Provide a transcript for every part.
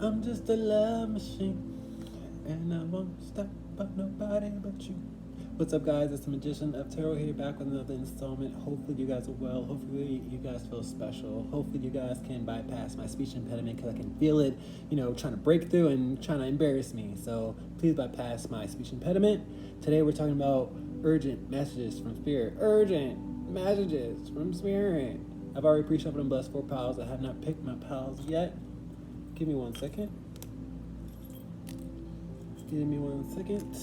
I'm just a love machine, and I won't stop about nobody but you. What's up, guys? It's the Magician of Tarot here, back with another installment. Hopefully, you guys are well. Hopefully, you guys feel special. Hopefully, you guys can bypass my speech impediment because I can feel it, trying to break through and trying to embarrass me. So, please bypass my speech impediment. Today, we're talking about urgent messages from Spirit. Urgent messages from Spirit. I've already pre-shuffled and blessed 4 piles. I have not picked my piles yet. Give me 1 second. Give me 1 second.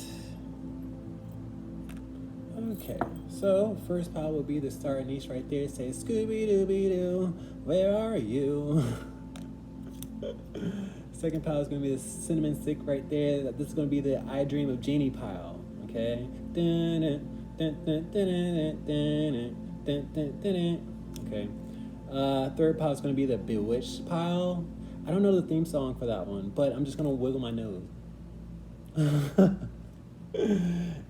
Okay, so first pile will be the star ANISE right there. Say, Scooby-Dooby-Doo, where are you? Second pile is going to be the cinnamon stick right there. This is going to be the I Dream of Janie pile, okay? Okay. Third pile is going to be the Bewitched pile. I don't know the theme song for that one, but I'm just going to wiggle my nose.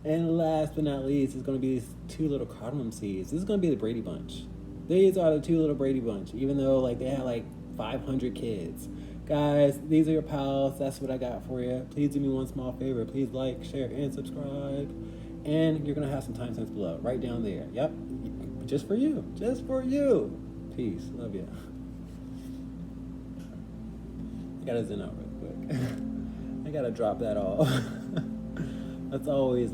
And last but not least is going to be these 2 little cardamom seeds. This is going to be the Brady Bunch. These are the 2 little Brady Bunch, even though they had 500 kids. Guys, these are your pals. That's what I got for you. Please do me one small favor. Please like, share, and subscribe. And you're going to have some timestamps below, right down there. Yep, just for you. Just for you. Peace. Love you. I got to zen out real quick. I got to drop that off. That's always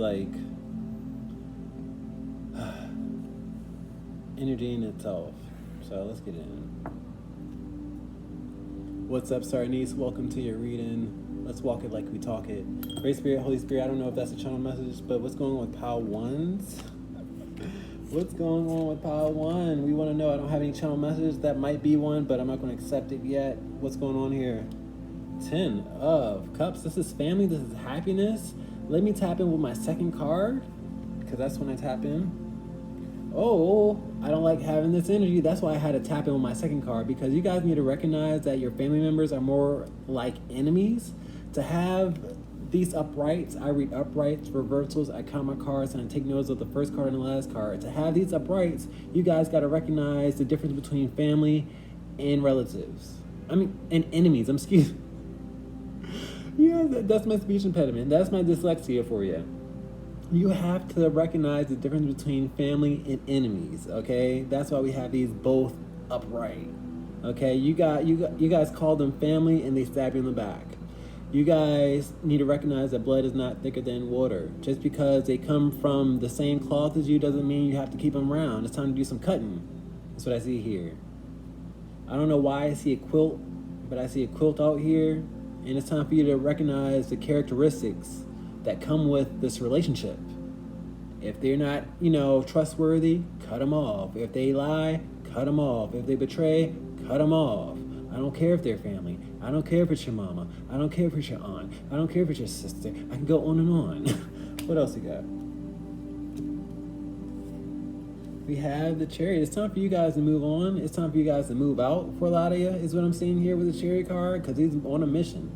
energy in itself. So let's get in. What's up, Star ANISE? Welcome to your reading. Let's walk it like we talk it. Great Spirit, Holy Spirit, I don't know if that's a channel message, but what's going on with pile 1s? What's going on with pile 1? We want to know. I don't have any channel messages. That might be one, but I'm not going to accept it yet. What's going on here? 10 of Cups. This is family. This is happiness. Let me tap in with my second card, because that's when I tap in. Oh, I don't like having this energy. That's why I had to tap in with my second card, because you guys need to recognize that your family members are more like enemies. To have these uprights, I read uprights, reversals, I count my cards, and I take notes of the first card and the last card. To have these uprights, you guys got to recognize the difference between family and relatives. And enemies. Excuse me. Yeah, that's my speech impediment. That's my dyslexia for you. You have to recognize the difference between family and enemies, okay? That's why we have these both upright, okay? You guys call them family and they stab you in the back. You guys need to recognize that blood is not thicker than water. Just because they come from the same cloth as you doesn't mean you have to keep them around. It's time to do some cutting. That's what I see here. I don't know why I see a quilt, but I see a quilt out here. And it's time for you to recognize the characteristics that come with this relationship. If they're not, trustworthy, cut them off. If they lie, cut them off. If they betray, cut them off. I don't care if they're family. I don't care if it's your mama. I don't care if it's your aunt. I don't care if it's your sister. I can go on and on. What else you got? We have the Chariot. It's time for you guys to move on. It's time for you guys to move out for a lot of you, is what I'm seeing here with the Chariot card, because he's on a mission.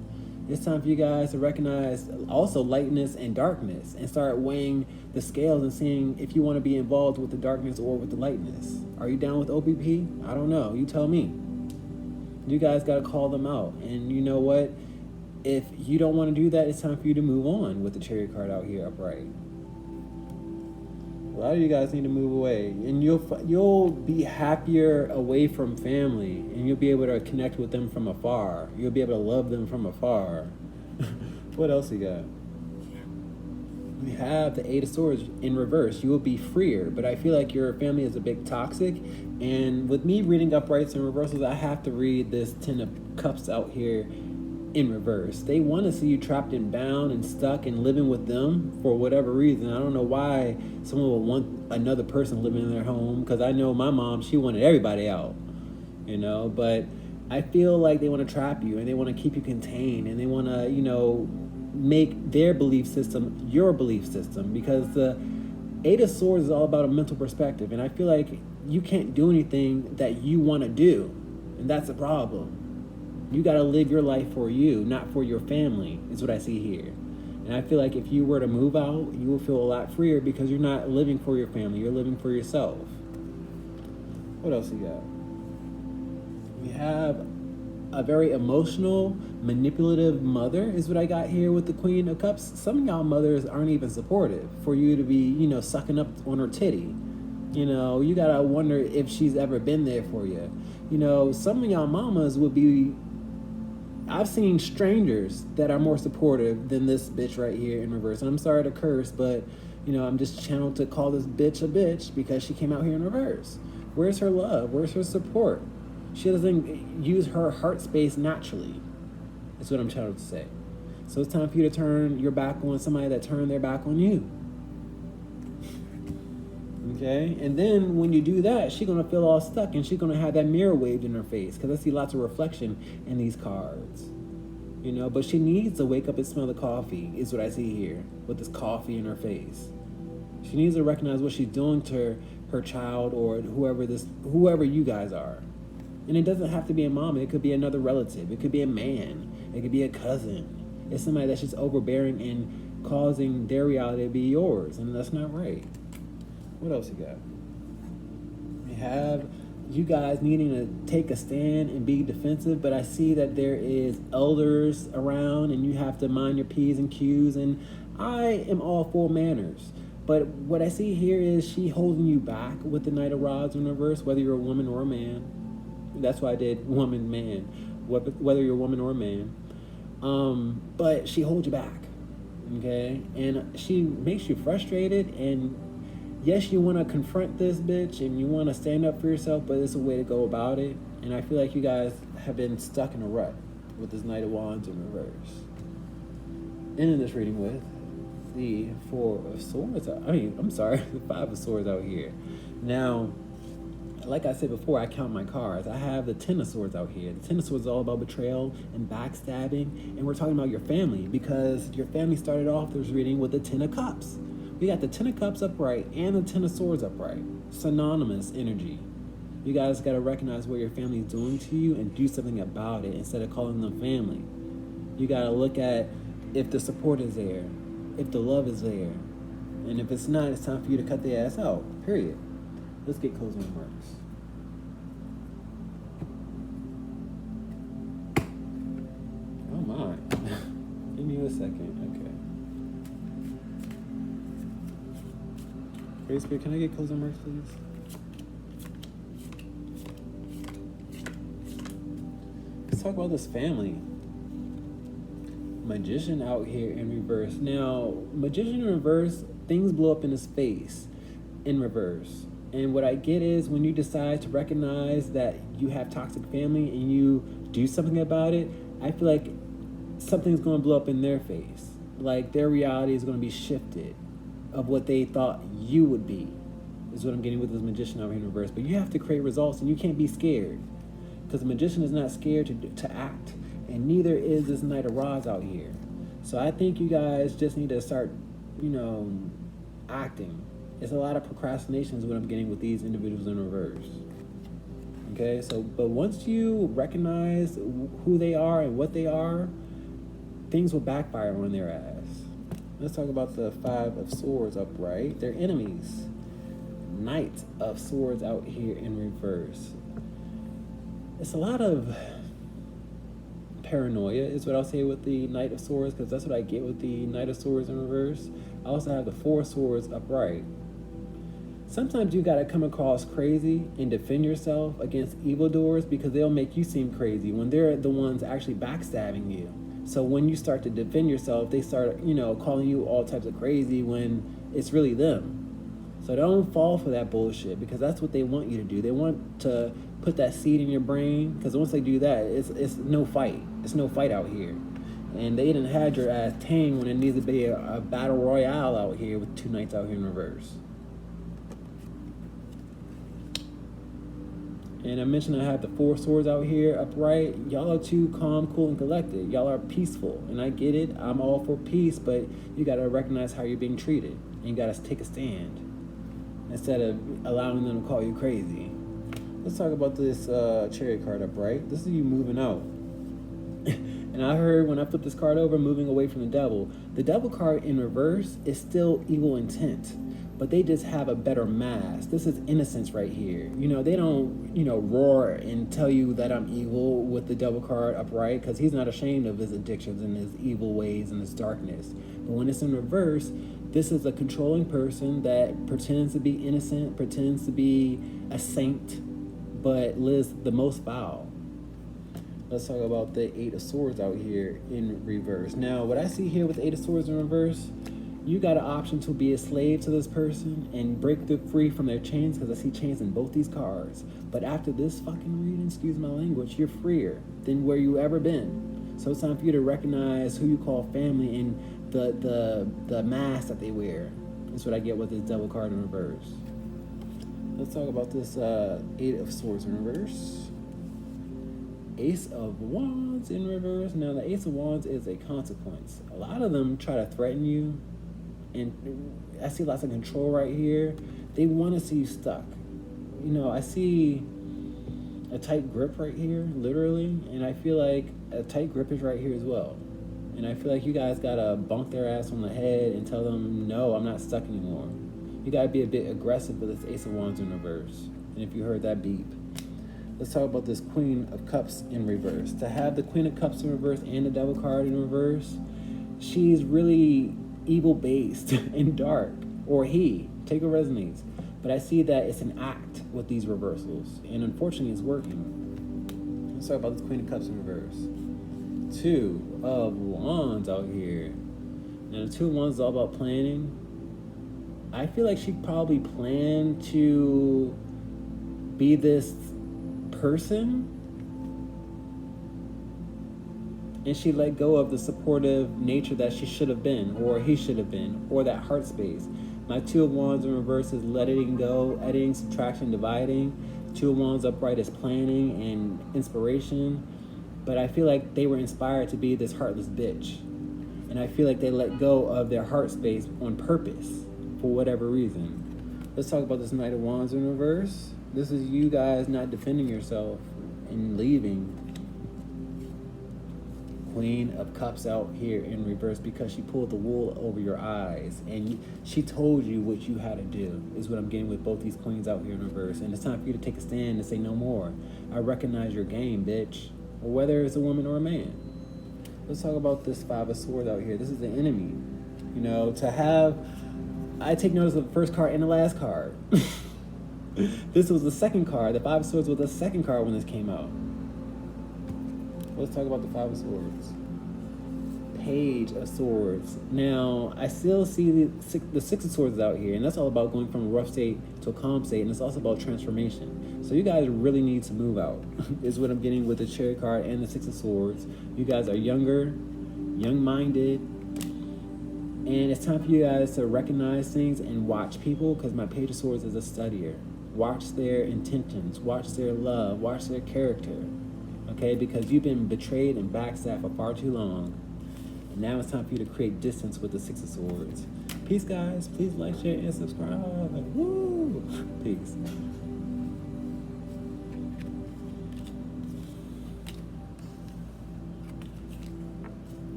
It's time for you guys to recognize also lightness and darkness and start weighing the scales and seeing if you want to be involved with the darkness or with the lightness. Are you down with OPP? I don't know. You tell me. You guys got to call them out. And you know what? If you don't want to do that, it's time for you to move on with the Chariot card out here upright. A lot of you guys need to move away, and you'll be happier away from family, and you'll be able to connect with them from afar. You'll be able to love them from afar. What else you got? We have the 8 of Swords in reverse. You will be freer, but I feel like your family is a bit toxic. And with me reading uprights and reversals, I have to read this 10 of Cups out here in reverse. They want to see you trapped and bound and stuck and living with them for whatever reason. I don't know why someone would want another person living in their home, because I know my mom, she wanted everybody out, but I feel like they want to trap you and they want to keep you contained and they want to, make their belief system your belief system, because the 8 of Swords is all about a mental perspective, and I feel like you can't do anything that you want to do, and that's the problem. You got to live your life for you, not for your family, is what I see here. And I feel like if you were to move out, you will feel a lot freer because you're not living for your family, you're living for yourself. What else you got? We have a very emotional, manipulative mother is what I got here with the Queen of Cups. Some of y'all mothers aren't even supportive for you to be, sucking up on her titty. You gotta wonder if she's ever been there for you. Some of y'all mamas would be. I've seen strangers that are more supportive than this bitch right here in reverse. And I'm sorry to curse, but I'm just channeled to call this bitch a bitch because she came out here in reverse. Where's her love? Where's her support? She doesn't use her heart space naturally. That's what I'm trying to say. So it's time for you to turn your back on somebody that turned their back on you. Okay? And then when you do that, she's going to feel all stuck and she's going to have that mirror waved in her face because I see lots of reflection in these cards. But she needs to wake up and smell the coffee is what I see here with this coffee in her face. She needs to recognize what she's doing to her child or whoever you guys are. And it doesn't have to be a mom. It could be another relative. It could be a man. It could be a cousin. It's somebody that's just overbearing and causing their reality to be yours. And that's not right. What else you got? You have you guys needing to take a stand and be defensive, but I see that there is elders around and you have to mind your P's and Q's, and I am all for manners. But what I see here is she holding you back with the Knight of Rods in reverse, whether you're a woman or a man. That's why I did woman, man, whether you're a woman or a man. But she holds you back, okay? And she makes you frustrated, and yes, you want to confront this bitch and you want to stand up for yourself, but it's a way to go about it. And I feel like you guys have been stuck in a rut with this Knight of Wands in reverse. Ending this reading with the Four of Swords. The Five of Swords out here. Now, like I said before, I count my cards. I have the Ten of Swords out here. The Ten of Swords is all about betrayal and backstabbing. And we're talking about your family because your family started off this reading with the Ten of Cups. We got the Ten of Cups upright and the Ten of Swords upright. Synonymous energy. You guys got to recognize what your family is doing to you and do something about it instead of calling them family. You got to look at if the support is there, if the love is there. And if it's not, it's time for you to cut the ass out. Period. Let's get closing remarks. Oh my. Give me a second. Okay. Grace Spirit, can I get closing remarks, please? Let's talk about this family. Magician out here in reverse. Now, Magician in reverse, things blow up in his face in reverse. And what I get is when you decide to recognize that you have toxic family and you do something about it, I feel like something's going to blow up in their face. Like their reality is going to be shifted of what they thought you would be, is what I'm getting with this Magician out here in reverse. But you have to create results and you can't be scared because the Magician is not scared to act, and neither is this Knight of Rods out here. So I think you guys just need to start, acting. It's a lot of procrastination is what I'm getting with these individuals in reverse. Okay, so, but once you recognize who they are and what they are, things will backfire on their ass. Let's talk about the Five of Swords upright. They're enemies. Knight of Swords out here in reverse. It's a lot of paranoia is what I'll say with the Knight of Swords, because that's what I get with the Knight of Swords in reverse. I also have the Four of Swords upright. Sometimes you gotta come across crazy and defend yourself against evildoers because they'll make you seem crazy when they're the ones actually backstabbing you. So when you start to defend yourself, they start, calling you all types of crazy when it's really them. So don't fall for that bullshit because that's what they want you to do. They want to put that seed in your brain because once they do that, it's no fight. It's no fight out here. And they didn't had your ass tame when it needs to be a battle royale out here with two knights out here in reverse. And I mentioned I have the Four Swords out here upright. Y'all are too calm, cool, and collected. Y'all are peaceful. And I get it. I'm all for peace, but you got to recognize how you're being treated. And you got to take a stand instead of allowing them to call you crazy. Let's talk about this Chariot card upright. This is you moving out. And I heard when I flipped this card over, moving away from the Devil. The Devil card in reverse is still evil intent. but they just have a better mask. This is innocence right here. They don't, roar and tell you that I'm evil with the devil card upright, because he's not ashamed of his addictions and his evil ways and his darkness. But when it's in reverse, this is a controlling person that pretends to be innocent, pretends to be a saint, but lives the most foul. Let's talk about the Eight of Swords out here in reverse. Now, what I see here with the Eight of Swords in reverse, you got an option to be a slave to this person and break them free from their chains, because I see chains in both these cards. But after this fucking reading, excuse my language, you're freer than where you ever been. So it's time for you to recognize who you call family and the mask that they wear. That's what I get with this devil card in reverse. Let's talk about this Eight of Swords in reverse. Ace of Wands in reverse. Now, the Ace of Wands is a consequence. A lot of them try to threaten you, and I see lots of control right here. They want to see you stuck. I see a tight grip right here, literally, and I feel like a tight grip is right here as well. And I feel like you guys gotta bunk their ass on the head and tell them, no, I'm not stuck anymore. You gotta be a bit aggressive with this Ace of Wands in reverse. And if you heard that beep. Let's talk about this Queen of Cups in reverse. To have the Queen of Cups in reverse and the Devil card in reverse, she's really evil-based and dark. Or he. Take what resonates. But I see that it's an act with these reversals. And unfortunately, it's working. Let's talk about this Queen of Cups in reverse. Two of Wands out here. Now, the Two of Wands is all about planning. I feel like she probably planned to be this person, and she let go of the supportive nature that she should have been, or he should have been, or that heart space. My Two of Wands in reverse is letting go, editing, subtraction, dividing. Two of Wands upright is planning and inspiration. But I feel like they were inspired to be this heartless bitch, and I feel like they let go of their heart space on purpose for whatever reason. Let's talk about this Knight of Wands in reverse. This is you guys not defending yourself and leaving. Queen of Cups out here in reverse because she pulled the wool over your eyes and she told you what you had to do, is what I'm getting with both these queens out here in reverse. And it's time for you to take a stand and say no more. I recognize your game, bitch. Or whether it's a woman or a man. Let's talk about this Five of Swords out here. This is the enemy. I take notice of the first card and the last card. This was the second card. The Five of Swords was the second card when this came out. Let's talk about the Five of Swords. Page of Swords. Now, I still see the Six of Swords out here, and that's all about going from a rough state to a calm state, and it's also about transformation. So you guys really need to move out, is what I'm getting with the Chariot card and the Six of Swords. You guys are younger, young-minded, and it's time for you guys to recognize things and watch people, because my Page of Swords is a studier. Watch their intentions, watch their love, watch their character, okay? Because you've been betrayed and backstabbed for far too long. And now it's time for you to create distance with the Six of Swords. Peace, guys. Please like, share, and subscribe. Woo! Peace.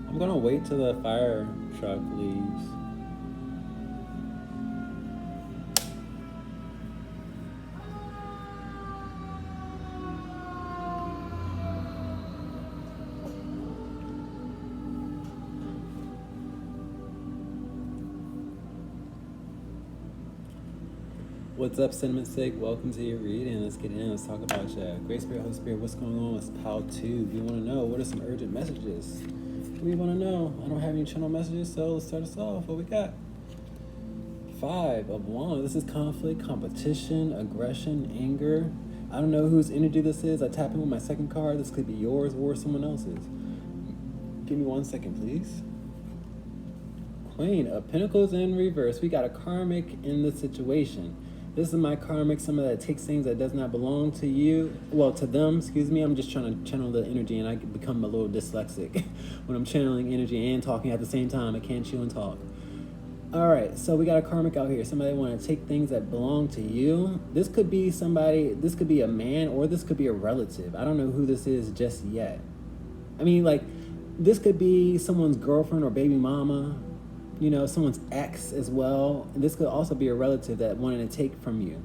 I'm gonna wait till the fire truck leaves. What's up, Cinnamon Stick? Welcome to your reading. Let's get in. Let's talk about you. Great Spirit, Holy Spirit, what's going on with Pile 2? If you want to know, what are some urgent messages? We want to know. I don't have any channel messages, so let's start us off. What we got? 5 of Wands. This is conflict, competition, aggression, anger. I don't know whose energy this is. I tap in with my second card. This could be yours or someone else's. Give me 1 second, please. Queen of Pentacles in reverse. We got a karmic in the situation. This is my karmic, someone that takes things that does not belong to you. Well, to them, excuse me. I'm just trying to channel the energy, and I become a little dyslexic when I'm channeling energy and talking at the same time. I can't chew and talk. All right, so we got a karmic out here. Somebody want to take things that belong to you. This could be somebody, this could be a man, or this could be a relative. I don't know who this is just yet. I mean, like, this could be someone's girlfriend or baby mama, you know, someone's ex as well. And this could also be a relative that wanted to take from you.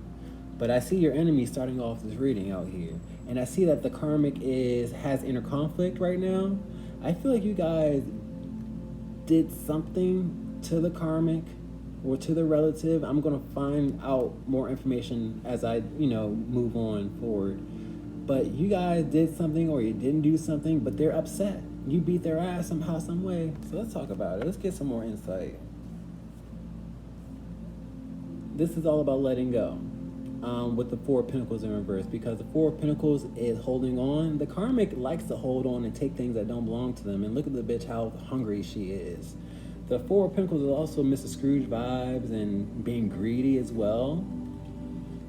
But I see your enemy starting off this reading out here. And I see that the karmic has inner conflict right now. I feel like you guys did something to the karmic or to the relative. I'm going to find out more information as I, move on forward. But you guys did something or you didn't do something, but they're upset. You beat their ass somehow, some way. So let's talk about it. Let's get some more insight. This is all about letting go with the 4 of Pentacles in reverse, because the 4 of Pentacles is holding on. The karmic likes to hold on and take things that don't belong to them. And look at the bitch, how hungry she is. The 4 of Pentacles is also Mr. Scrooge vibes and being greedy as well.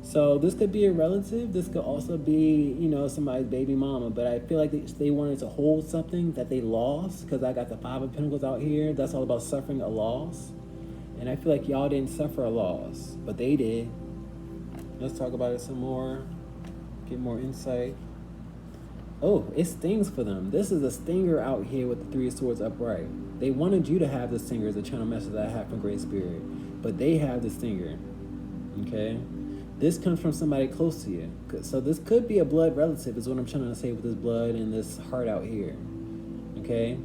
So this could be a relative. This could also be, somebody's baby mama. But I feel like they wanted to hold something that they lost, because I got the 5 of Pentacles out here. That's all about suffering a loss. And I feel like y'all didn't suffer a loss, but they did. Let's talk about it some more. Get more insight. Oh, it stings for them. This is a stinger out here with the 3 of Swords upright. They wanted you to have the stinger, as a channel message that I have from Great Spirit. But they have the stinger. Okay? This comes from somebody close to you. So this could be a blood relative, is what I'm trying to say with this blood and this heart out here. Okay?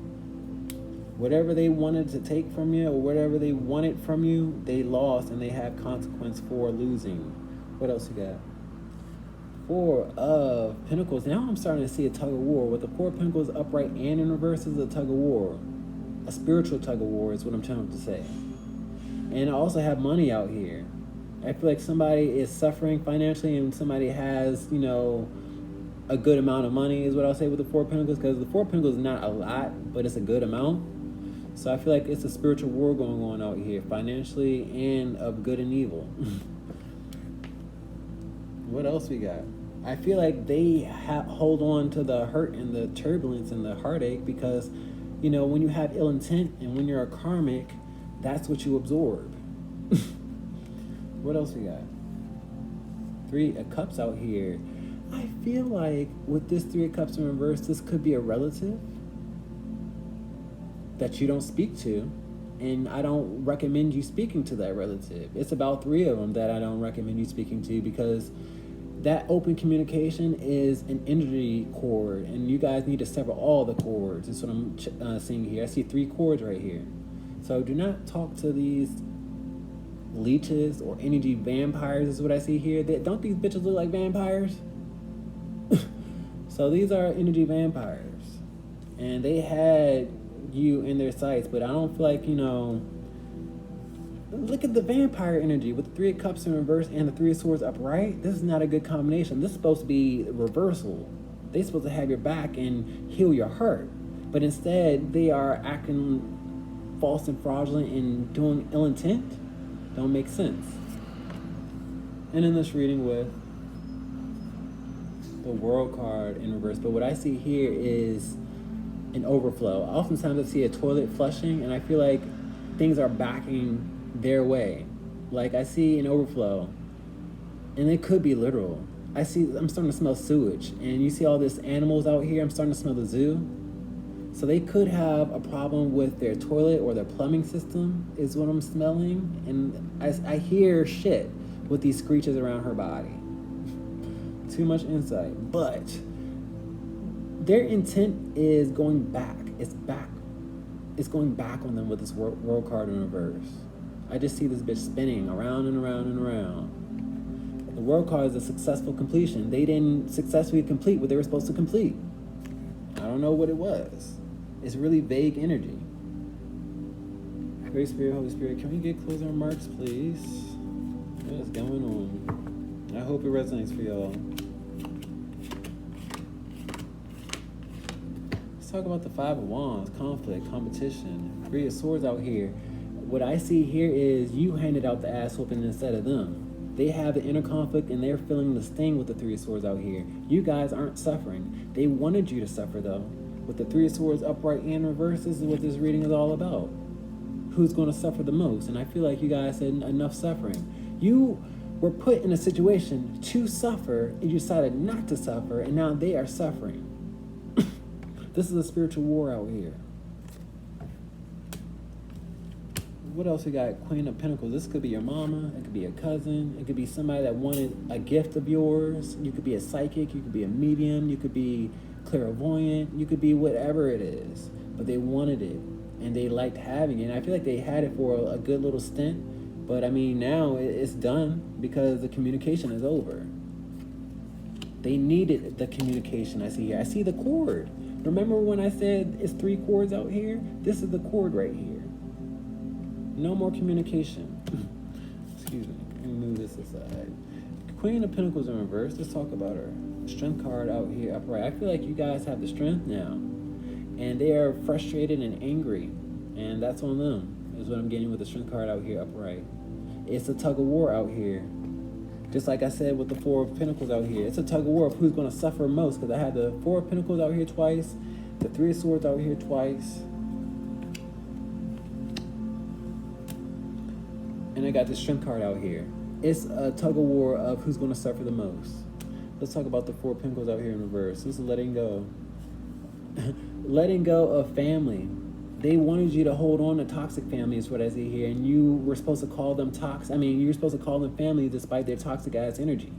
Whatever they wanted to take from you or whatever they wanted from you, they lost, and they have consequence for losing. What else you got? 4 of Pentacles. Now I'm starting to see a tug of war. With the 4 of Pentacles upright and in reverse is a tug of war. A spiritual tug of war is what I'm trying to say. And I also have money out here. I feel like somebody is suffering financially and somebody has, a good amount of money is what I'll say with the 4 of Pentacles, because the 4 of Pentacles is not a lot, but it's a good amount. So I feel like it's a spiritual war going on out here, financially and of good and evil. What else we got? I feel like they hold on to the hurt and the turbulence and the heartache because, when you have ill intent and when you're a karmic, that's what you absorb. What else we got? 3 of Cups out here. I feel like with this 3 of Cups in reverse, this could be a relative that you don't speak to. And I don't recommend you speaking to that relative. It's about 3 of them that I don't recommend you speaking to, because that open communication is an energy cord, and you guys need to sever all the cords. That's what I'm seeing here. I see 3 cords right here. So do not talk to these leeches or energy vampires is what I see here. Don't these bitches look like vampires? So these are energy vampires. And they had you in their sights, but I don't feel like, look at the vampire energy with the 3 of Cups in reverse and the 3 of Swords upright. This is not a good combination. This is supposed to be reversal. They're supposed to have your back and heal your hurt. But instead, they are acting false and fraudulent and doing ill intent. Don't make sense. And in this reading with the World card in reverse. But what I see here is an overflow. Oftentimes I see a toilet flushing, and I feel like things are backing their way. Like I see an overflow, and it could be literal. I'm starting to smell sewage, and you see all these animals out here. I'm starting to smell the zoo. So they could have a problem with their toilet or their plumbing system is what I'm smelling. And I hear shit with these screeches around her body. Too much insight. But their intent is going back. It's back. It's going back on them with this world card in reverse. I just see this bitch spinning around and around and around. The world card is a successful completion. They didn't successfully complete what they were supposed to complete. I don't know what it was. It's really vague energy. Great Spirit, Holy Spirit, can we get closing remarks, please? What is going on? I hope it resonates for y'all. Let's talk about the Five of Wands, conflict, competition, Three of Swords out here. What I see here is you handed out the ass whooping instead of them. They have the inner conflict and they're feeling the sting with the Three of Swords out here. You guys aren't suffering. They wanted you to suffer though. With the Three of Swords upright and reverse, this is what this reading is all about. Who's going to suffer the most? And I feel like you guys had enough suffering. You were put in a situation to suffer and you decided not to suffer, and now they are suffering. This is a spiritual war out here. What else we got? Queen of Pentacles. This could be your mama. It could be a cousin. It could be somebody that wanted a gift of yours. You could be a psychic. You could be a medium. You could be clairvoyant. You could be whatever it is. But they wanted it. And they liked having it. And I feel like they had it for a good little stint. But I mean, now it's done because the communication is over. They needed the communication I see here. I see the cord. Remember when I said it's 3 cords out here? This is the cord right here. No more communication. Excuse me. Let me move this aside. Queen of Pentacles in reverse. Let's talk about her. Strength card out here upright. I feel like you guys have the strength now. And they are frustrated and angry. And that's on them, is what I'm getting with the strength card out here upright. It's a tug of war out here. Just like I said with the Four of Pentacles out here. It's a tug of war of who's going to suffer most. Because I had the Four of Pentacles out here twice. The Three of Swords out here twice. And I got the strength card out here. It's a tug of war of who's going to suffer the most. Let's talk about the Four of Pentacles out here in reverse. This is letting go. Letting go of family. They wanted you to hold on to toxic family is what I see here. And you were supposed to call them toxic. I mean, you were supposed to call them family despite their toxic ass energy.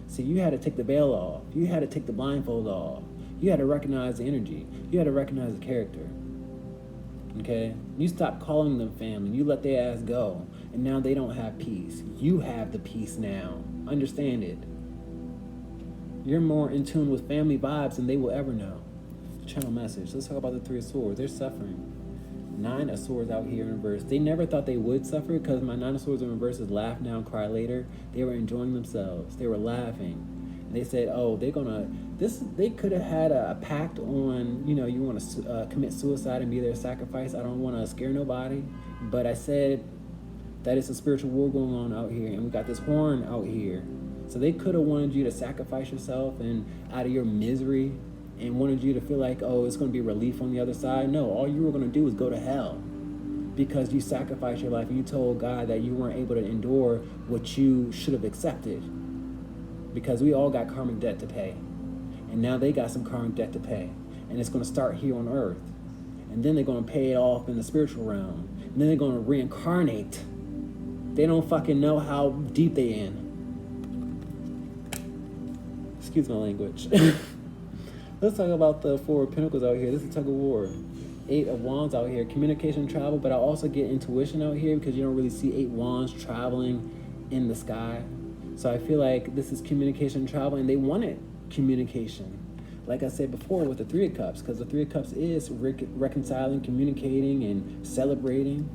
So you had to take the veil off. You had to take the blindfold off. You had to recognize the energy. You had to recognize the character. Okay? You stopped calling them family. You let their ass go. And now they don't have peace. You have the peace now. Understand it. You're more in tune with family vibes than they will ever know. Channel message. Let's talk about the Three of Swords. They're suffering. 9 of Swords out here in reverse. They never thought they would suffer because my 9 of Swords in reverse is laugh now, cry later. They were enjoying themselves. They were laughing. And they said, oh, they're going to... They could have had a pact on, you know, you want to commit suicide and be their sacrifice. I don't want to scare nobody. But I said that it's a spiritual war going on out here. And we got this horn out here. So they could have wanted you to sacrifice yourself and out of your misery and wanted you to feel like, oh, it's going to be relief on the other side. No, all you were going to do is go to hell because you sacrificed your life and you told God that you weren't able to endure what you should have accepted, because we all got karmic debt to pay. And now they got some karmic debt to pay. And it's going to start here on earth. And then they're going to pay it off in the spiritual realm. And then they're going to reincarnate. They don't fucking know how deep they in. Excuse my language. Let's talk about the Four of Pentacles out here. This is a tug of war. 8 of Wands out here. Communication, travel, but I also get intuition out here because you don't really see 8 Wands traveling in the sky. So I feel like this is communication, travel, and they wanted communication. Like I said before with the Three of Cups, because the Three of Cups is reconciling, communicating, and celebrating.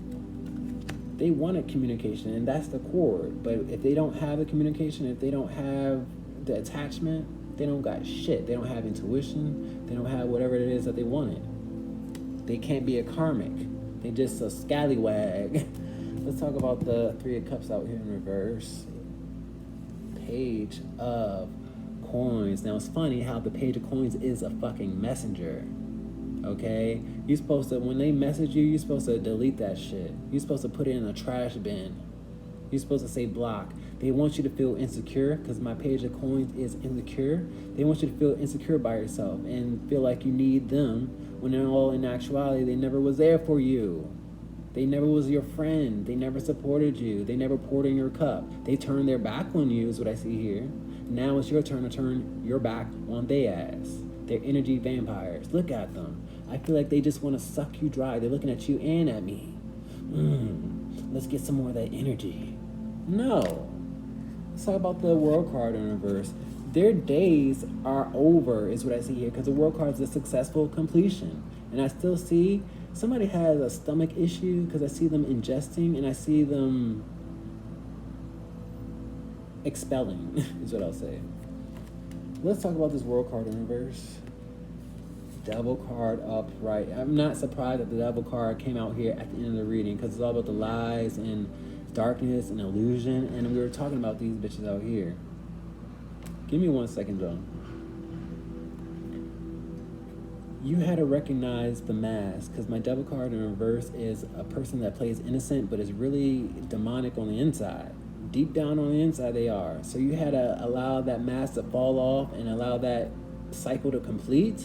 They wanted communication, and that's the cord. But if they don't have the communication, if they don't have the attachment, they don't got shit. They don't have intuition. They don't have whatever it is that they wanted. They can't be a karmic. They just a scallywag. Let's talk about the Three of Cups out here in reverse. Page of Coins. Now it's funny how the Page of Coins is a fucking messenger. Okay? You're supposed to, when they message you, you're supposed to delete that shit. You're supposed to put it in a trash bin. You're supposed to say block. They want you to feel insecure because my Page of Coins is insecure. They want you to feel insecure by yourself and feel like you need them when in all in actuality they never was there for you. They never was your friend. They never supported you. They never poured in your cup. They turned their back on you is what I see here. Now it's your turn to turn your back on their ass. They're energy vampires. Look at them. I feel like they just want to suck you dry. They're looking at you and at me. Let's get some more of that energy. No. Let's talk about the World card in reverse. Their days are over is what I see here because the World card is a successful completion. And I still see somebody has a stomach issue because I see them ingesting and I see them expelling, is what I'll say. Let's talk about this world card in reverse. Devil card upright. I'm not surprised that the devil card came out here at the end of the reading because it's all about the lies and darkness and illusion, and we were talking about these bitches out here. Give me 1 second, though. You had to recognize the mask, because my devil card in reverse is a person that plays innocent but is really demonic on the inside. Deep down on the inside they are. So you had to allow that mask to fall off and allow that cycle to complete.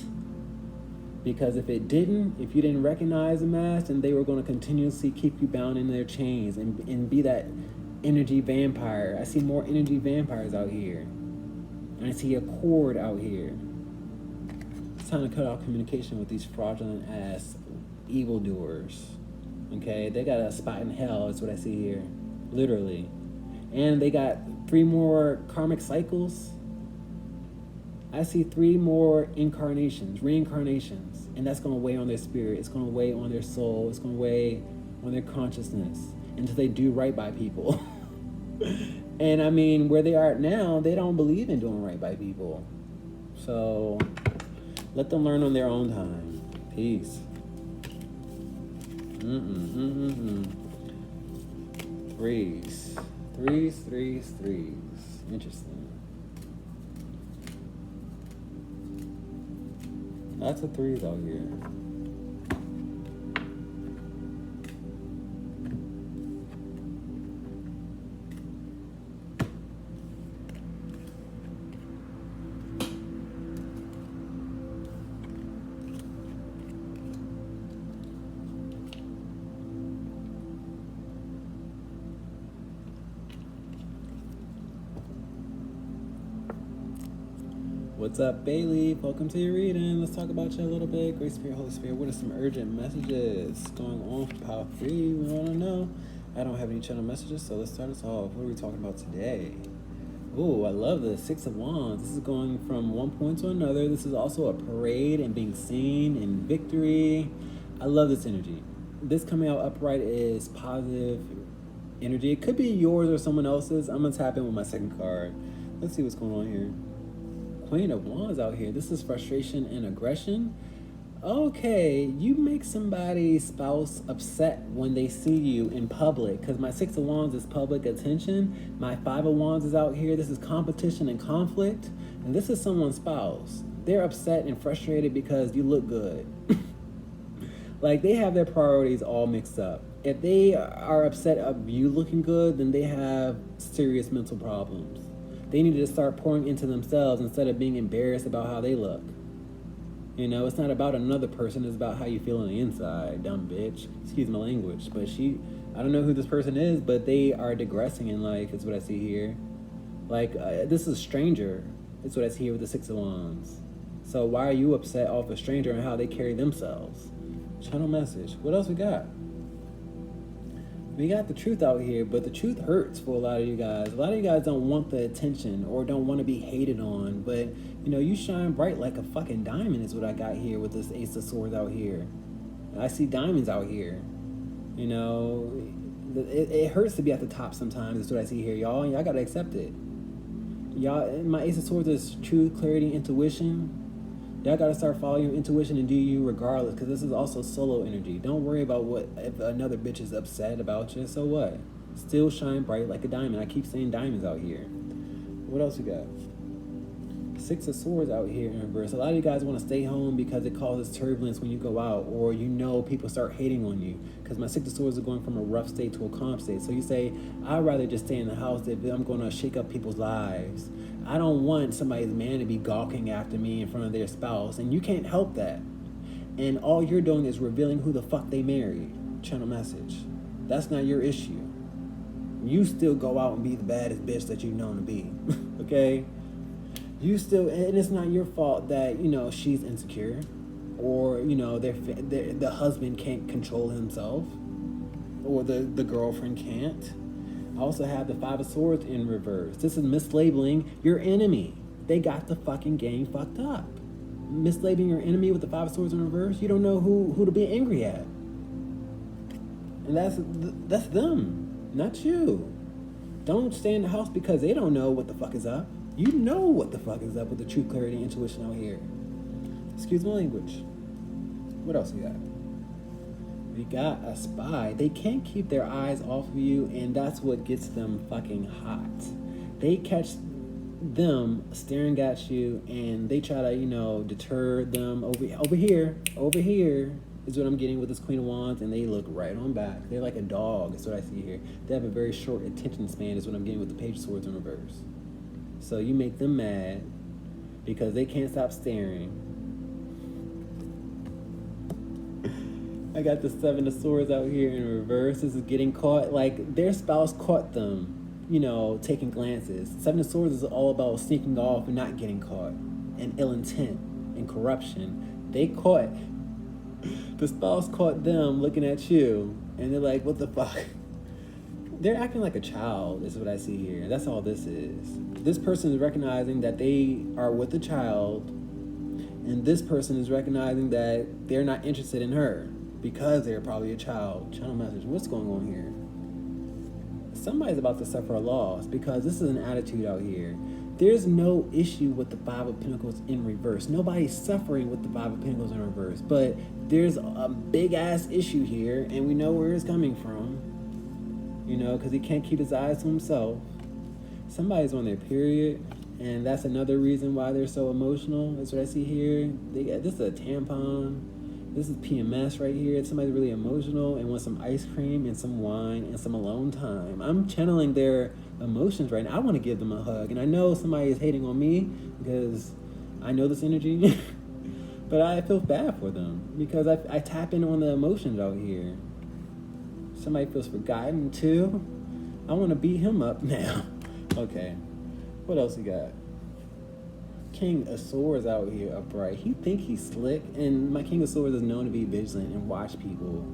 Because if you didn't recognize the mask, then they were going to continuously keep you bound in their chains and be that energy vampire. I see more energy vampires out here. And I see a cord out here. It's time to cut off communication with these fraudulent ass evildoers. Okay, they got a spot in hell, is what I see here. Literally. And they got 3 more karmic cycles. I see 3 more reincarnations. And that's going to weigh on their spirit. It's going to weigh on their soul. It's going to weigh on their consciousness until they do right by people. And I mean, where they are now, they don't believe in doing right by people. So let them learn on their own time. Peace. Threes. Interesting. Lots of 3s out here. What's up, Bailey? Welcome to your reading. Let's talk about you a little bit. Great Spirit, Holy Spirit, what are some urgent messages going on for Power 3? We want to know. I don't have any channel messages, so let's start us off. What are we talking about today? Ooh, I love the 6 of Wands. This is going from one point to another. This is also a parade and being seen and victory. I love this energy. This coming out upright is positive energy. It could be yours or someone else's. I'm going to tap in with my second card. Let's see what's going on here. Queen of Wands out here. This is frustration and aggression. Okay, you make somebody's spouse upset when they see you in public, because my 6 of Wands is public attention. My 5 of Wands is out here. This is competition and conflict. And this is someone's spouse. They're upset and frustrated because you look good. Like, they have their priorities all mixed up. If they are upset of you looking good, then they have serious mental problems. They need to start pouring into themselves instead of being embarrassed about how they look. You know, it's not about another person. It's about how you feel on the inside, dumb bitch. Excuse my language. But I don't know who this person is, but they are digressing in life, is what I see here. Like, this is a stranger. Is what I see here with the 6 of Wands. So why are you upset off a stranger and how they carry themselves? Channel message. What else we got? We got the truth out here, but the truth hurts for a lot of you guys. A lot of you guys don't want the attention or don't want to be hated on, but you know, you shine bright like a fucking diamond is what I got here with this Ace of Swords out here. I see diamonds out here. You know, it hurts to be at the top sometimes is what I see here, y'all. Y'all gotta accept it. Y'all, my Ace of Swords is truth, clarity, intuition. Y'all gotta start following your intuition and do you regardless, because this is also solo energy. Don't worry about what if another bitch is upset about you. So what? Still shine bright like a diamond. I keep saying diamonds out here. What else we got? 6 of Swords out here in reverse. A lot of you guys want to stay home because it causes turbulence when you go out, or you know people start hating on you. Because my 6 of Swords are going from a rough state to a calm state. So you say, I'd rather just stay in the house if I'm going to shake up people's lives. I don't want somebody's man to be gawking after me in front of their spouse, and you can't help that. And all you're doing is revealing who the fuck they married. Channel message. That's not your issue. You still go out and be the baddest bitch that you've known to be. Okay? You still, and it's not your fault that, you know, she's insecure, or, you know, the husband can't control himself, or the girlfriend can't. I also have the 5 of Swords in reverse. This is mislabeling your enemy. They got the fucking game fucked up. Mislabeling your enemy with the 5 of Swords in reverse, you don't know who to be angry at. And that's them, not you. Don't stay in the house because they don't know what the fuck is up. You know what the fuck is up with the truth, clarity, intuition out here. Excuse my language. What else we got? We got a spy. They can't keep their eyes off of you, and that's what gets them fucking hot. They catch them staring at you, and they try to, deter them over here is what I'm getting with this Queen of Wands, and they look right on back. They're like a dog, is what I see here. They have a very short attention span, is what I'm getting with the Page of Swords in reverse. So you make them mad because they can't stop staring. I got the Seven of Swords out here in reverse. This is getting caught. Like, their spouse caught them, taking glances. Seven of Swords is all about sneaking off and not getting caught, and ill intent and corruption. The spouse caught them looking at you, and they're like, what the fuck? They're acting like a child, is what I see here. That's all this is. This person is recognizing that they are with a child, and this person is recognizing that they're not interested in her because they're probably a child. Channel message. What's going on here? Somebody's about to suffer a loss because this is an attitude out here. There's no issue with the Five of Pentacles in reverse. Nobody's suffering with the Five of Pentacles in reverse. But there's a big-ass issue here, and we know where it's coming from. Because he can't keep his eyes to himself. Somebody's on their period, and that's another reason why they're so emotional. That's what I see here. This is a tampon. This is PMS right here. Somebody's really emotional and wants some ice cream and some wine and some alone time. I'm channeling their emotions right now. I want to give them a hug. And I know somebody is hating on me because I know this energy. But I feel bad for them because I tap in on the emotions out here. Somebody feels forgotten too. I want to beat him up now. Okay. What else we got? King of Swords out here upright. He think he's slick, and my King of Swords is known to be vigilant and watch people.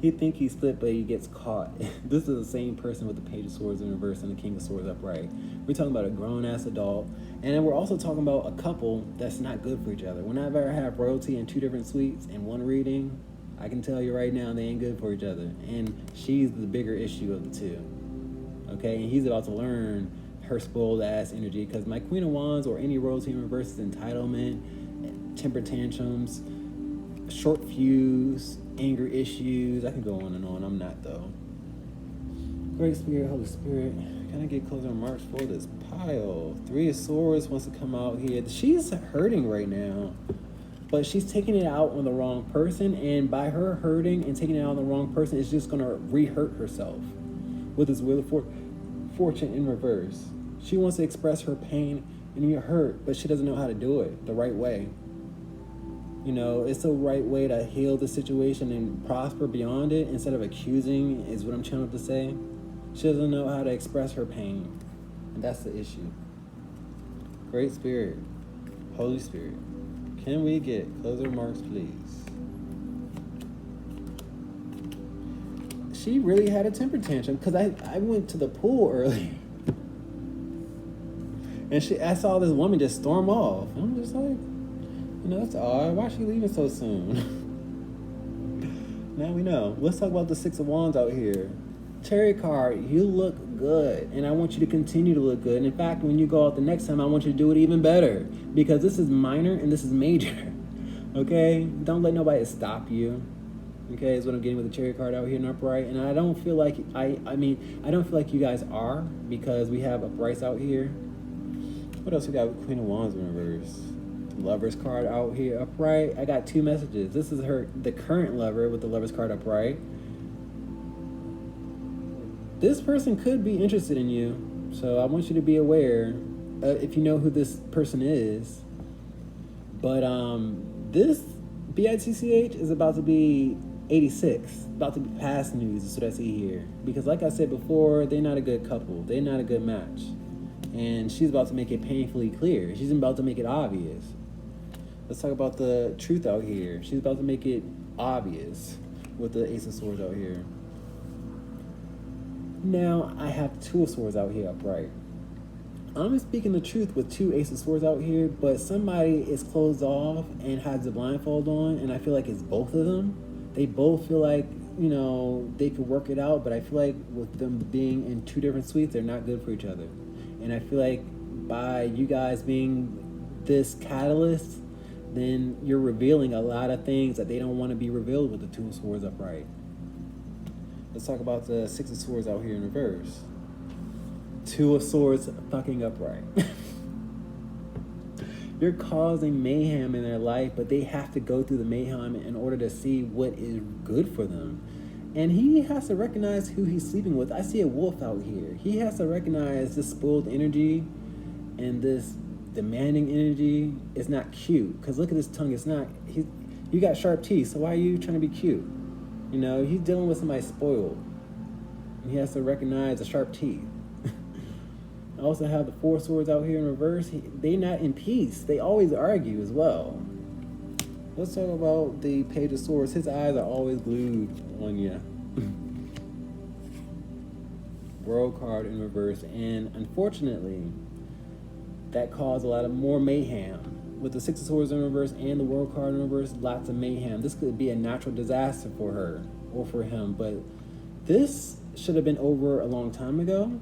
He think he's slick, but he gets caught. This is the same person with the Page of Swords in reverse and the King of Swords upright. We're talking about a grown-ass adult, and then we're also talking about a couple that's not good for each other. Whenever I have royalty in two different suites in one reading, I can tell you right now they ain't good for each other, and she's the bigger issue of the two. Okay, and he's about to learn her spoiled ass energy, because my Queen of Wands or any royalty in reverse is entitlement, temper tantrums, short fuse, anger issues. I can go on and on. I'm not though. Great Spirit, Holy Spirit, can I get closing remarks for this pile? Three of Swords wants to come out here. She's hurting right now, but she's taking it out on the wrong person, and by her hurting and taking it out on the wrong person, it's just gonna re-hurt herself with this Wheel of Fortune in reverse. She wants to express her pain and her hurt, but she doesn't know how to do it the right way. It's the right way to heal the situation and prosper beyond it instead of accusing, is what I'm trying to say. She doesn't know how to express her pain, and that's the issue. Great Spirit, Holy Spirit, can we get closing remarks, please? She really had a temper tantrum because I went to the pool earlier. And I saw this woman just storm off. I'm just like, that's odd. Why is she leaving so soon? Now we know. Let's talk about the Six of Wands out here. Chariot card, you look good. And I want you to continue to look good. And in fact, when you go out the next time, I want you to do it even better. Because this is minor and this is major. Okay? Don't let nobody stop you. Okay, is what I'm getting with the Chariot card out here in upright. And I don't feel like, I don't feel like you guys are, because we have uprights out here. What else we got with Queen of Wands in reverse? Lover's card out here upright. I got two messages. This is the current lover with the Lover's card upright. This person could be interested in you, so I want you to be aware if you know who this person is. But this BITCH is about to be 86, about to be past news, is what I see here. Because like I said before, they're not a good couple. They're not a good match. And she's about to make it painfully clear. She's about to make it obvious. Let's talk about the truth out here. She's about to make it obvious with the Ace of Swords out here. Now, I have Two of Swords out here upright. I'm speaking the truth with two Ace of Swords out here, but somebody is closed off and has the blindfold on, and I feel like it's both of them. They both feel like, they could work it out, but I feel like with them being in two different suites, they're not good for each other. And I feel like by you guys being this catalyst, then you're revealing a lot of things that they don't want to be revealed with the Two of Swords upright. Let's talk about the Six of Swords out here in reverse. Two of Swords fucking upright. You're causing mayhem in their life, but they have to go through the mayhem in order to see what is good for them. And he has to recognize who he's sleeping with. I see a wolf out here. He has to recognize this spoiled energy and this demanding energy is not cute. Because look at his tongue. It's not... You got sharp teeth, so why are you trying to be cute? He's dealing with somebody spoiled. And he has to recognize the sharp teeth. I also have the Four Swords out here in reverse. They're not in peace. They always argue as well. Let's talk about the Page of Swords. His eyes are always glued on you. World card in reverse. And unfortunately, that caused a lot of more mayhem. With the Six of Swords in reverse and the World card in reverse, lots of mayhem. This could be a natural disaster for her or for him. But this should have been over a long time ago.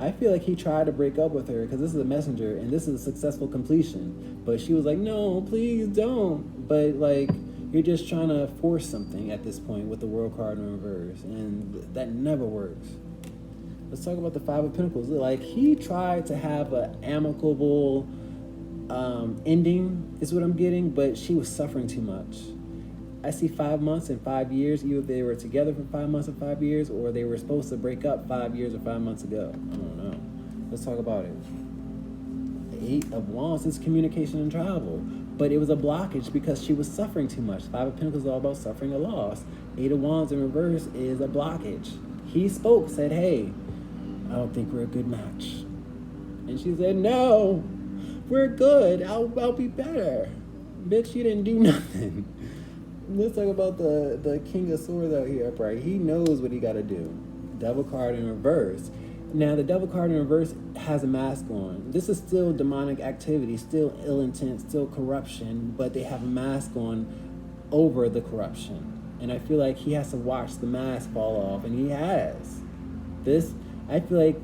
I feel like he tried to break up with her because this is a messenger and this is a successful completion. But she was like, no, please don't. But you're just trying to force something at this point with the World card in reverse. And that never works. Let's talk about the Five of Pentacles. He tried to have an amicable ending is what I'm getting, but she was suffering too much. I see 5 months and 5 years. Either they were together for 5 months and 5 years, or they were supposed to break up 5 years or 5 months ago. I don't know. Let's talk about it. The Eight of Wands is communication and travel, but it was a blockage because she was suffering too much. Five of Pentacles is all about suffering a loss. Eight of Wands in reverse is a blockage. He spoke, said, hey, I don't think we're a good match. And she said, no, we're good. I'll be better. Bitch, you didn't do nothing. Let's talk about the King of Swords out here upright. He knows what he got to do. Devil card in reverse. Now, the Devil card in reverse has a mask on. This is still demonic activity, still ill intent, still corruption, but they have a mask on over the corruption. And I feel like he has to watch the mask fall off, and he has. I feel like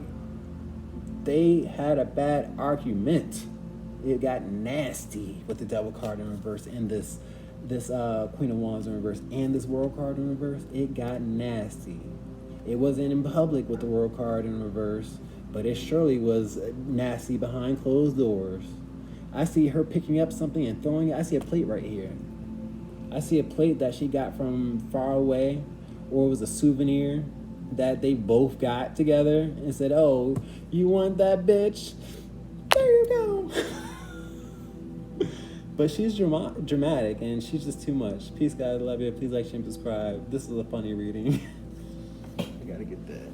they had a bad argument. It got nasty with the Devil card in reverse and this Queen of Wands in reverse and this World card in reverse. It got nasty. It wasn't in public with the World card in reverse, but it surely was nasty behind closed doors. I see her picking up something and throwing it. I see a plate right here. I see a plate that she got from far away, or it was a souvenir that they both got together and said, oh, you want that, bitch? There you go. But she's dramatic, and she's just too much. Peace, guys. Love you. Please like, share, and subscribe. This is a funny reading. I gotta get that.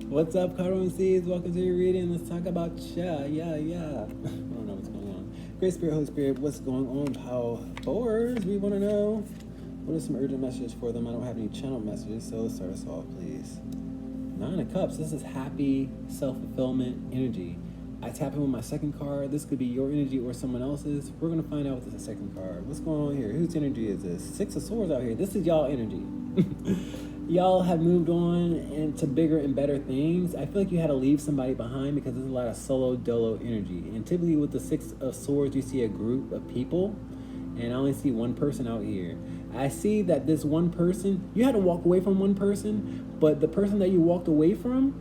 What's up, Cardamom Seeds? Welcome to your reading. Let's talk about yeah. I don't know what's going on. Great Spirit, Holy Spirit, what's going on? How fours? We want to know. What are some urgent messages for them? I don't have any channel messages, so let's start us off, please. Nine of Cups. This is happy, self-fulfillment energy. I tap in with my second card. This could be your energy or someone else's. We're going to find out with this second card. What's going on here? Whose energy is this? Six of Swords out here. This is y'all energy. Y'all have moved on into bigger and better things. I feel like you had to leave somebody behind because there's a lot of solo dolo energy. And typically with the Six of Swords, you see a group of people. And I only see one person out here. I see that this one person, you had to walk away from one person, but the person that you walked away from,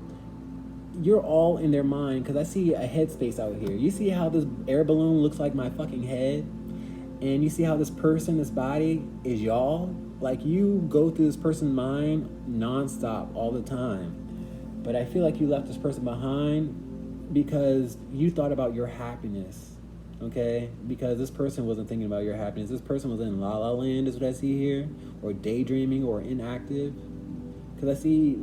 you're all in their mind, because I see a headspace out here. You see how this air balloon looks like my fucking head? And you see how this person, this body, is y'all? Like, you go through this person's mind nonstop all the time. But I feel like you left this person behind because you thought about your happiness, okay? Because this person wasn't thinking about your happiness. This person was in la la land, is what I see here, or daydreaming, or inactive. Because I see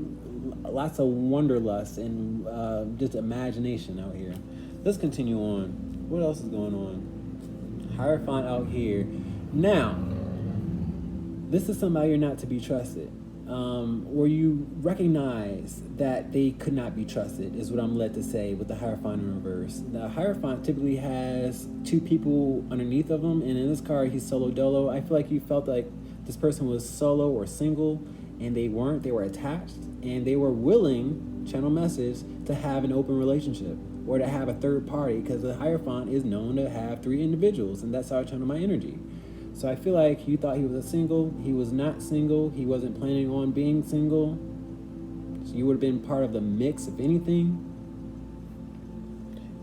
lots of wanderlust and just imagination out here. Let's continue on. What else is going on? Hierophant out here. Now, this is somebody you're not to be trusted. Or you recognize that they could not be trusted, is what I'm led to say with the Hierophant in reverse. The Hierophant typically has two people underneath of him, and in this card, he's solo dolo. I feel like you felt like this person was solo or single, and they weren't. They were attached, and they were willing, channel message, to have an open relationship or to have a third party, because the Hierophant is known to have three individuals, and that's how I channel my energy. So I feel like you thought he was a single. He was not single. He wasn't planning on being single. So you would have been part of the mix, if anything.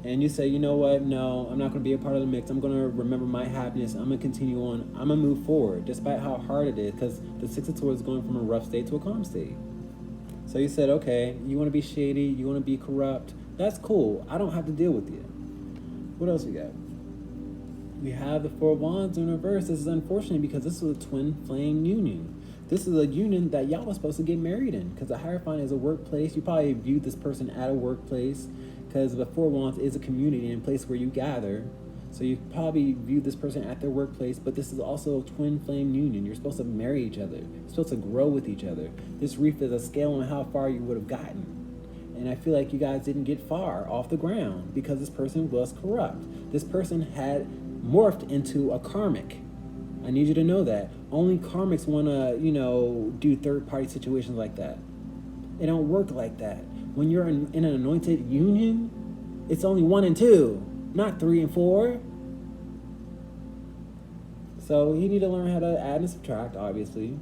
And you say, you know what? No, I'm not going to be a part of the mix. I'm going to remember my happiness. I'm going to continue on. I'm going to move forward, despite how hard it is, because the Six of Swords is going from a rough state to a calm state. So you said, okay, you want to be shady. You want to be corrupt. That's cool. I don't have to deal with you. What else we got? We have the Four of Wands in reverse. This is unfortunate because this is a twin flame union. This is a union that y'all were supposed to get married in, because the Hierophant is a workplace. You probably viewed this person at a workplace, because the Four of Wands is a community and a place where you gather. So you probably viewed this person at their workplace, but this is also a twin flame union. You're supposed to marry each other. You're supposed to grow with each other. This reef is a scale on how far you would have gotten. And I feel like you guys didn't get far off the ground because this person was corrupt. This person had morphed into a karmic. I need you to know that. Only karmics want to, do third-party situations like that. It don't work like that. When you're in an anointed union, it's only 1 and 2, not 3 and 4. So you need to learn how to add and subtract, obviously.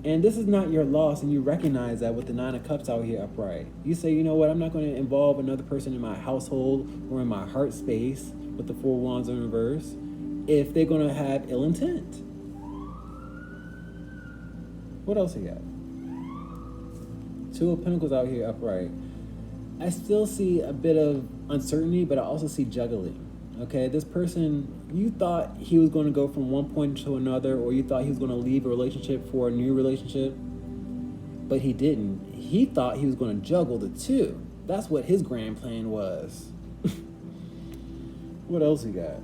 And this is not your loss, and you recognize that with the Nine of Cups out here upright. You say, you know what, I'm not going to involve another person in my household or in my heart space with the Four Wands in reverse if they're going to have ill intent. What else you got? Two of Pentacles out here upright. I still see a bit of uncertainty, but I also see juggling. Okay, this person, you thought he was going to go from one point to another, or you thought he was going to leave a relationship for a new relationship, but he didn't. He thought he was going to juggle the two. That's what his grand plan was. What else we got?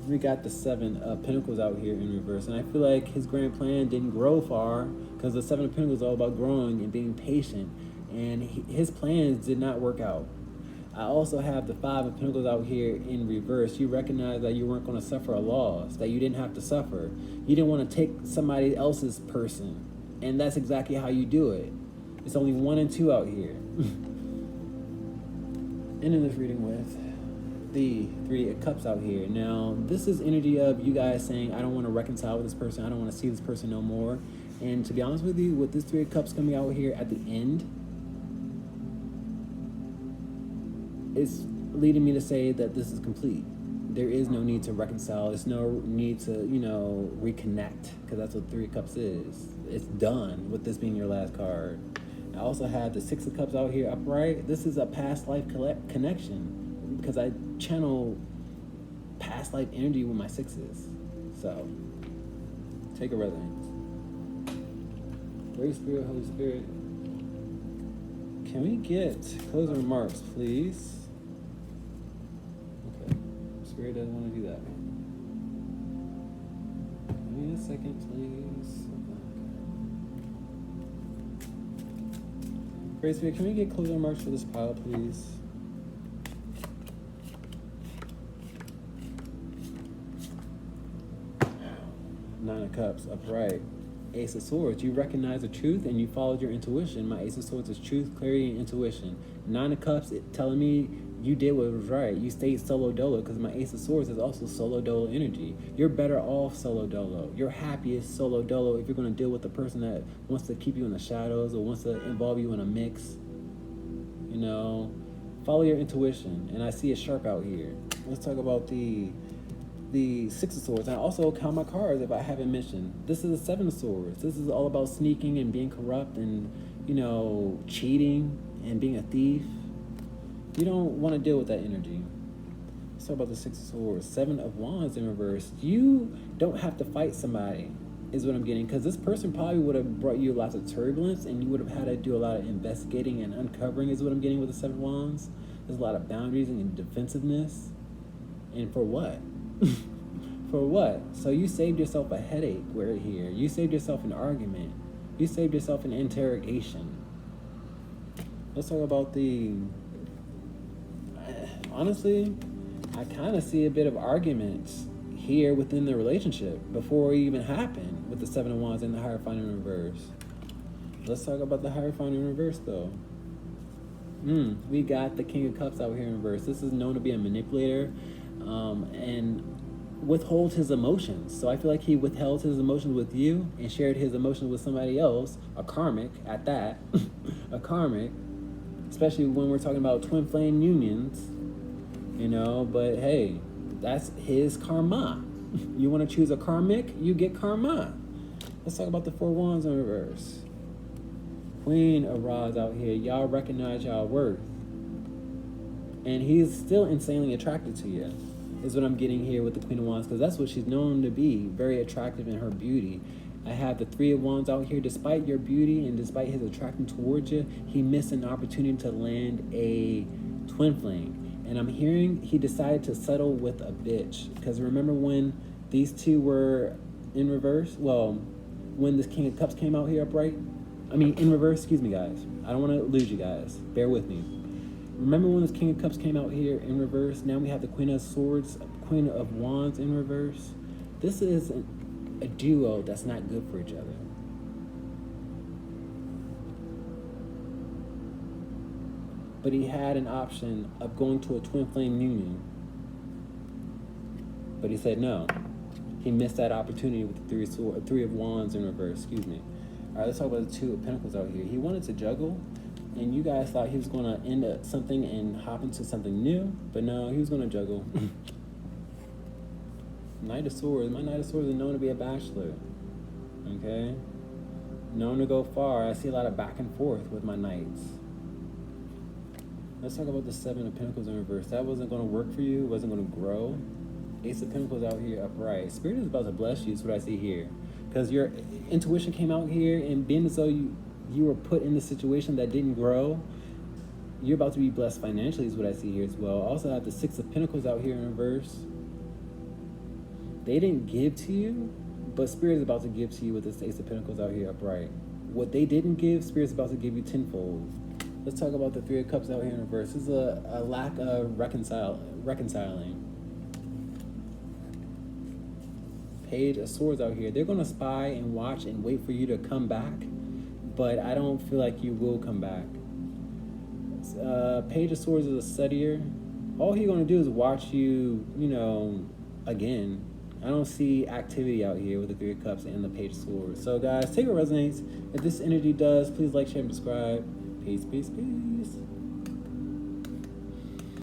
We got the Seven of Pentacles out here in reverse, and I feel like his grand plan didn't grow far, because the Seven of Pentacles is all about growing and being patient, and his plans did not work out. I also have the Five of Pentacles out here in reverse. You recognize that you weren't going to suffer a loss, that you didn't have to suffer. You didn't want to take somebody else's person, and that's exactly how you do it. It's only 1 and 2 out here. Ending this reading with the Three of Cups out here. Now, this is energy of you guys saying, I don't want to reconcile with this person. I don't want to see this person no more. And to be honest with you, with this Three of Cups coming out here at the end, it's leading me to say that this is complete. There is no need to reconcile. There's no need to, reconnect, because that's what Three of Cups is. It's done with this being your last card. I also have the Six of Cups out here upright. This is a past life connection, because I channel past life energy with my sixes. So, take a resonance. Great Spirit, Holy Spirit, can we get closing remarks, please? Spirit doesn't want to do that. Give me a second, please. Great Spirit, can we get closing remarks for this pile, please? Nine of Cups, upright. Ace of Swords, you recognize the truth and you followed your intuition. My Ace of Swords is truth, clarity, and intuition. Nine of Cups, telling me you did what was right. You stayed solo dolo, because my Ace of Swords is also solo dolo energy. You're better off solo dolo. You're happiest solo dolo if you're going to deal with the person that wants to keep you in the shadows or wants to involve you in a mix. Follow your intuition. And I see a shark out here. Let's talk about the Six of Swords. And I also count my cards if I haven't mentioned. This is the Seven of Swords. This is all about sneaking and being corrupt and, cheating and being a thief. You don't want to deal with that energy. Let's talk about the Six of Swords. Seven of Wands in reverse. You don't have to fight somebody, is what I'm getting. Because this person probably would have brought you lots of turbulence, and you would have had to do a lot of investigating and uncovering, is what I'm getting with the Seven of Wands. There's a lot of boundaries and defensiveness. And for what? For what? So you saved yourself a headache here. You saved yourself an argument. You saved yourself an interrogation. Let's talk about honestly, I kind of see a bit of arguments here within the relationship before it even happened with the Seven of Wands and the Hierophant in reverse. Let's talk about the Hierophant in reverse, though. We got the King of Cups out here in reverse. This is known to be a manipulator and withholds his emotions. So I feel like he withheld his emotions with you and shared his emotions with somebody else, a karmic at that, a karmic, especially when we're talking about twin flame unions, but hey, that's his karma. You want to choose a karmic, you get karma. Let's talk about the Four Wands in reverse. Queen of Rods out here. Y'all recognize y'all worth. And he's still insanely attracted to you, is what I'm getting here with the Queen of Wands, because that's what she's known to be, very attractive in her beauty. I have the Three of Wands out here. Despite your beauty and despite his attraction towards you, he missed an opportunity to land a twin flame. And I'm hearing he decided to settle with a bitch. Because remember when these two were in reverse? Well, when this King of Cups came out here upright? In reverse, excuse me, guys. I don't want to lose you guys. Bear with me. Remember when this King of Cups came out here in reverse? Now we have the Queen of Swords, Queen of Wands in reverse. This is a duo that's not good for each other. But he had an option of going to a twin flame union. But he said no. He missed that opportunity with the Three of Wands in reverse, excuse me. All right, let's talk about the Two of Pentacles out here. He wanted to juggle, and you guys thought he was going to end up something and hop into something new, but no, he was going to juggle. Knight of Swords. My Knight of Swords is known to be a bachelor, okay? Known to go far. I see a lot of back and forth with my knights. Let's talk about the Seven of Pentacles in reverse. That wasn't going to work for you. Wasn't going to grow. Ace of Pentacles out here upright. Spirit is about to bless you, is what I see here. Because your intuition came out here, and being as though you were put in a situation that didn't grow, you're about to be blessed financially, is what I see here as well. Also, I have the Six of Pentacles out here in reverse. They didn't give to you, but Spirit is about to give to you with this Ace of Pentacles out here upright. What they didn't give, Spirit's about to give you tenfold. Let's talk about the Three of Cups out here in reverse. This is a lack of reconciling. Page of Swords out here. They're going to spy and watch and wait for you to come back, but I don't feel like you will come back. Page of Swords is a studier. All he's going to do is watch you, again. I don't see activity out here with the Three of Cups and the Page of Swords. So guys, take what resonates. If this energy does, please like, share, and subscribe. Peace, peace, peace.